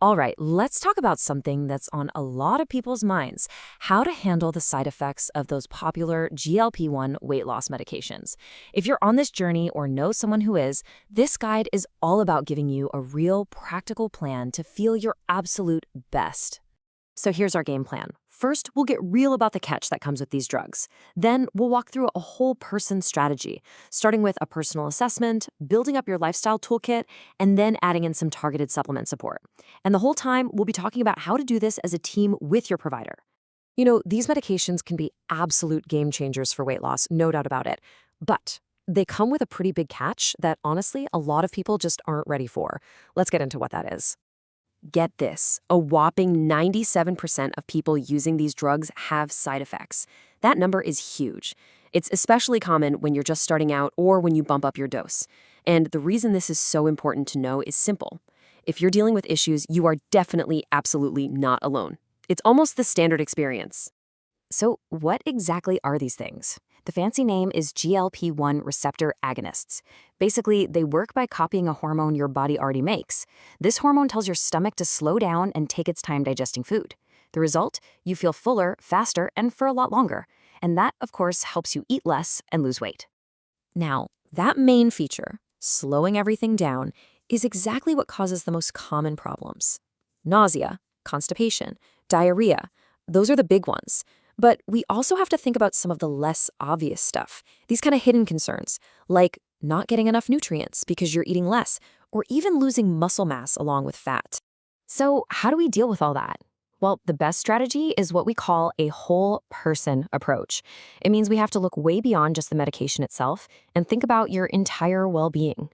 All right, let's talk about something that's on a lot of people's minds: how to handle the side effects of those popular GLP-1 weight loss medications. If you're on this journey or know someone who is, this guide is all about giving you a real practical plan to feel your absolute best. So here's our game plan. First, we'll get real about the catch that comes with these drugs. Then we'll walk through a whole person strategy, starting with a personal assessment, building up your lifestyle toolkit, and then adding in some targeted supplement support. And the whole time, we'll be talking about how to do this as a team with your provider. These medications can be absolute game changers for weight loss, no doubt about it. But they come with a pretty big catch that honestly, a lot of people just aren't ready for. Let's get into what that is. Get this, a whopping 97% of people using these drugs have side effects. That number is huge. It's especially common when you're just starting out or when you bump up your dose. And the reason this is so important to know is simple. If you're dealing with issues, you are definitely, absolutely not alone. It's almost the standard experience. So what exactly are these things? The fancy name is GLP-1 receptor agonists. Basically, they work by copying a hormone your body already makes. This hormone tells your stomach to slow down and take its time digesting food. The result? You feel fuller, faster, and for a lot longer. And that, of course, helps you eat less and lose weight. Now, that main feature, slowing everything down, is exactly what causes the most common problems. Nausea, constipation, diarrhea, those are the big ones. But we also have to think about some of the less obvious stuff, these kind of hidden concerns, like not getting enough nutrients because you're eating less, or even losing muscle mass along with fat. So how do we deal with all that? Well, the best strategy is what we call a whole person approach. It means we have to look way beyond just the medication itself and think about your entire well-being.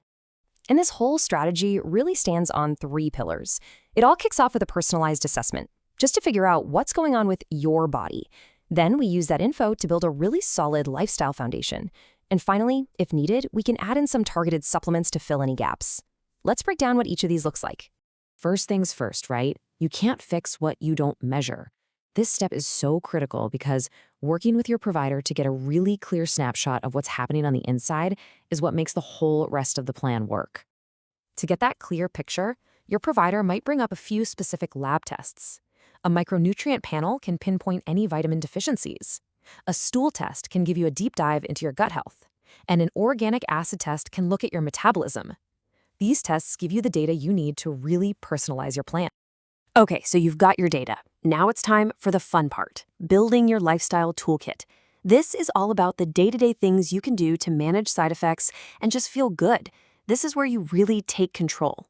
And this whole strategy really stands on 3 pillars. It all kicks off with a personalized assessment, just to figure out what's going on with your body. Then we use that info to build a really solid lifestyle foundation. And finally, if needed, we can add in some targeted supplements to fill any gaps. Let's break down what each of these looks like. First things first, right? You can't fix what you don't measure. This step is so critical because working with your provider to get a really clear snapshot of what's happening on the inside is what makes the whole rest of the plan work. To get that clear picture, your provider might bring up a few specific lab tests. A micronutrient panel can pinpoint any vitamin deficiencies. A stool test can give you a deep dive into your gut health. And an organic acid test can look at your metabolism. These tests give you the data you need to really personalize your plan. Okay, so you've got your data. Now it's time for the fun part, building your lifestyle toolkit. This is all about the day-to-day things you can do to manage side effects and just feel good. This is where you really take control.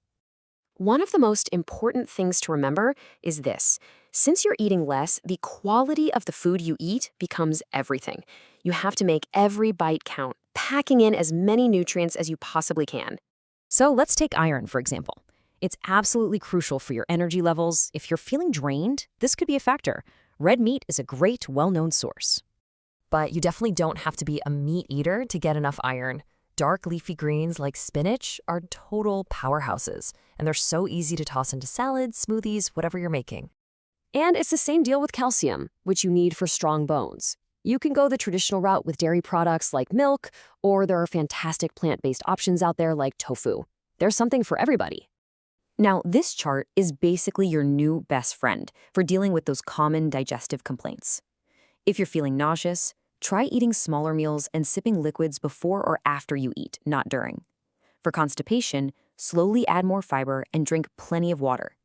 One of the most important things to remember is this. Since you're eating less, the quality of the food you eat becomes everything. You have to make every bite count, packing in as many nutrients as you possibly can. So let's take iron, for example. It's absolutely crucial for your energy levels. If you're feeling drained, this could be a factor. Red meat is a great, well-known source. But you definitely don't have to be a meat eater to get enough iron. Dark leafy greens like spinach are total powerhouses, and they're so easy to toss into salads, smoothies, whatever you're making. And it's the same deal with calcium, which you need for strong bones. You can go the traditional route with dairy products like milk, or there are fantastic plant-based options out there like tofu. There's something for everybody. Now, this chart is basically your new best friend for dealing with those common digestive complaints. If you're feeling nauseous, try eating smaller meals and sipping liquids before or after you eat, not during. For constipation, slowly add more fiber and drink plenty of water.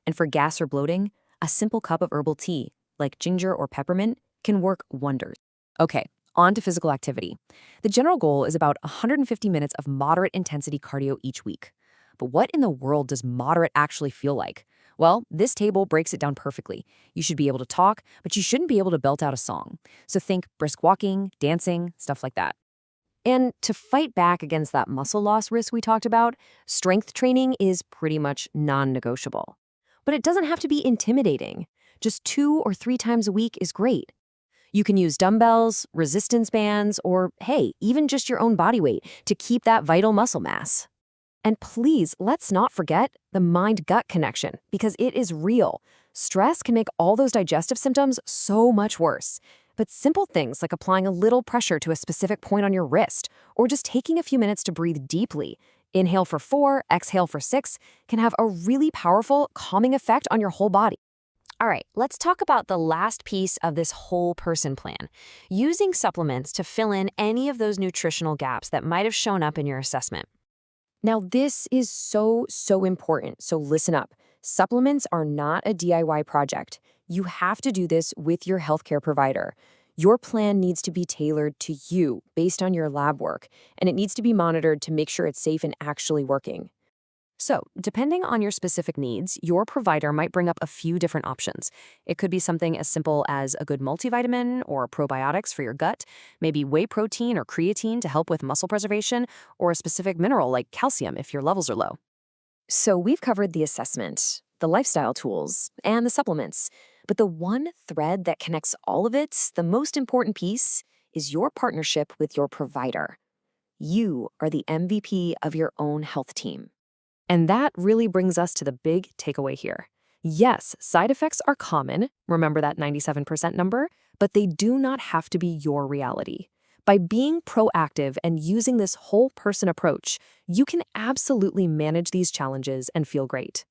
And for gas or bloating, a simple cup of herbal tea, like ginger or peppermint, can work wonders. Okay, on to physical activity. The general goal is about 150 minutes of moderate intensity cardio each week. But what in the world does moderate actually feel like? Well, this table breaks it down perfectly. You should be able to talk, but you shouldn't be able to belt out a song. So think brisk walking, dancing, stuff like that. And to fight back against that muscle loss risk we talked about, strength training is pretty much non-negotiable. But it doesn't have to be intimidating. Just 2 or 3 times a week is great. You can use dumbbells, resistance bands, or hey, even just your own body weight to keep that vital muscle mass. And please, let's not forget the mind-gut connection, because it is real. Stress can make all those digestive symptoms so much worse. But simple things like applying a little pressure to a specific point on your wrist, or just taking a few minutes to breathe deeply, Inhale for 4, exhale for 6 can have a really powerful calming effect on your whole body. All right, let's talk about the last piece of this whole person plan, using supplements to fill in any of those nutritional gaps that might have shown up in your assessment. Now, this is so important, so listen up. Supplements are not a DIY project. You have to do this with your healthcare provider. Your plan needs to be tailored to you based on your lab work, and it needs to be monitored to make sure it's safe and actually working. So, depending on your specific needs, your provider might bring up a few different options. It could be something as simple as a good multivitamin or probiotics for your gut, maybe whey protein or creatine to help with muscle preservation, or a specific mineral like calcium if your levels are low. So, we've covered the assessment, the lifestyle tools, and the supplements. But the one thread that connects all of it, the most important piece, is your partnership with your provider. You are the MVP of your own health team. And that really brings us to the big takeaway here. Yes, side effects are common, remember that 97% number, but they do not have to be your reality. By being proactive and using this whole person approach, you can absolutely manage these challenges and feel great.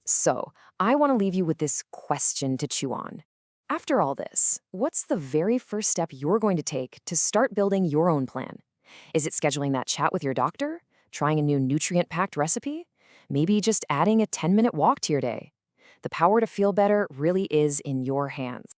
So, I want to leave you with this question to chew on. After all this, what's the very first step you're going to take to start building your own plan? Is it scheduling that chat with your doctor? Trying a new nutrient-packed recipe? Maybe just adding a 10-minute walk to your day? The power to feel better really is in your hands.